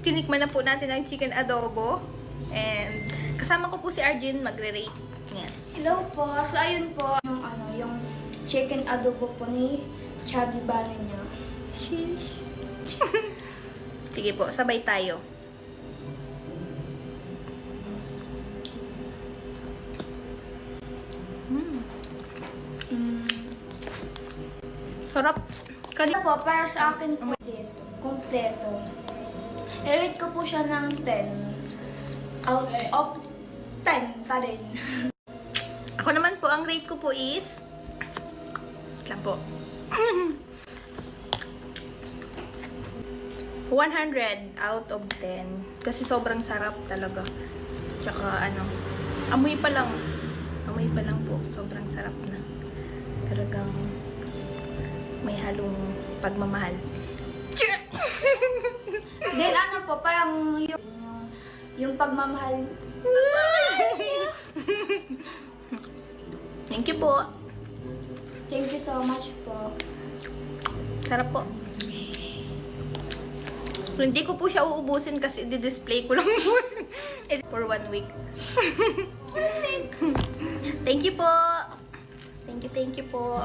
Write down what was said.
tinikman na po natin ang chicken adobo. And kasama ko po si Arjun magre-rate. Yan. Hello po. So, ayun po yung chicken adobo po ni Chubby Bunny niya. Sheesh. Sige po, sabay tayo. Sarap. Ito po, para sa akin po dito, kompleto. I-rate ko po siya ng 10 out of 10 pa rin. Ako naman po, ang rate ko po is lang po 100 out of 10 kasi sobrang sarap talaga. Tsaka amoy pa lang po, sobrang sarap na. Talagang may halong pagmamahal. Then po, parang yung pagmamahal. Thank you po. Thank you so much po. Sarap po. Hindi ko po siya uubusin kasi di-display ko lang for 1 week. Thank you po. Thank you po.